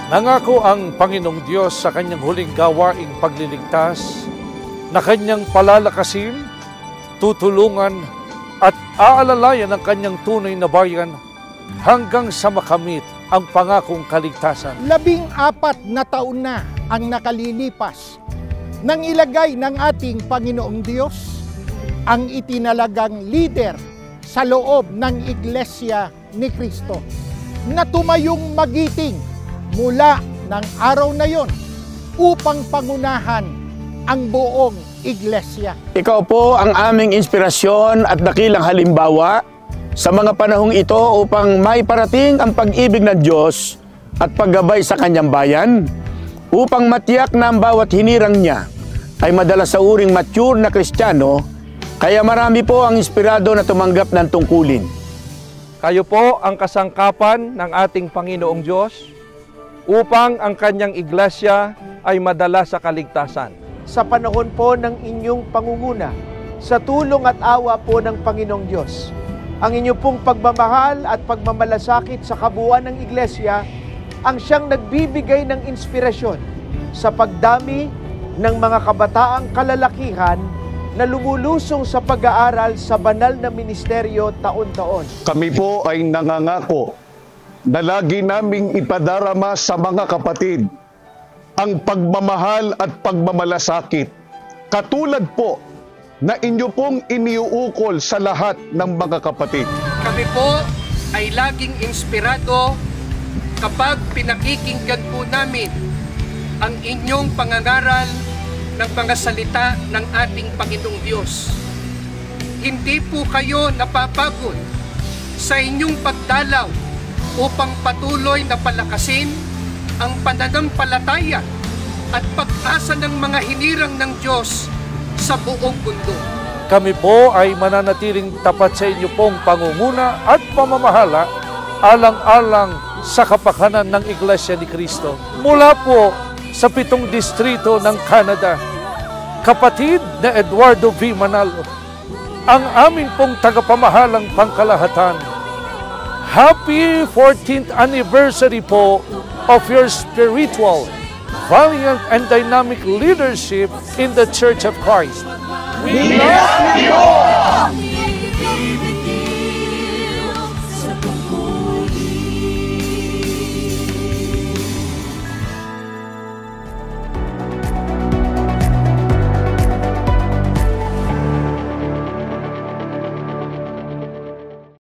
Nangako ang Panginoong Diyos sa kanyang huling gawaing pagliligtas na kanyang palalakasin, tutulungan at aalalayan ang kanyang tunay na bayan hanggang sa makamit ang pangakong kaligtasan. 14 na taon na ang nakalilipas nang ilagay ng ating Panginoong Diyos ang itinalagang leader sa loob ng Iglesia ni Cristo na tumayong magiting mula ng araw na yon upang pangunahan ang buong Iglesia. Ikaw po ang aming inspirasyon at dakilang halimbawa sa mga panahong ito upang maiparating ang pag-ibig ng Diyos at paggabay sa kanyang bayan, upang matiyak na ang bawat hinirang niya ay madala sa uring mature na Kristiyano, kaya marami po ang inspirado na tumanggap ng tungkulin. Kayo po ang kasangkapan ng ating Panginoong Diyos upang ang kanyang iglesia ay madala sa kaligtasan. Sa panahon po ng inyong pangunguna, sa tulong at awa po ng Panginoong Diyos, ang inyong pong pagmamahal at pagmamalasakit sa kabuuan ng iglesia ang siyang nagbibigay ng inspirasyon sa pagdami ng mga kabataang kalalakihan na lumulusong sa pag-aaral sa banal na ministeryo taon-taon. Kami po ay nangangako na lagi naming ipadarama sa mga kapatid ang pagmamahal at pagmamalasakit, katulad po na inyo pong iniuukol sa lahat ng mga kapatid. Kami po ay laging inspirado kapag pinakikinggan po namin ang inyong pangangaral ng mga salita ng ating Panginoong Diyos. Hindi po kayo napapagod sa inyong pagdalaw upang patuloy na palakasin ang pananampalataya at pag-asa ng mga hinirang ng Diyos sa buong mundo. Kami po ay mananatiling tapat sa inyo pong pangunguna at pamamahala alang-alang sa kapakanan ng Iglesia ni Cristo. Mula po sa 7 distrito ng Canada, kapatid na Eduardo V. Manalo, ang aming pong tagapamahalang pangkalahatan. Happy 14th anniversary po of your spiritual, valiant and dynamic leadership in the Church of Christ. We love you all!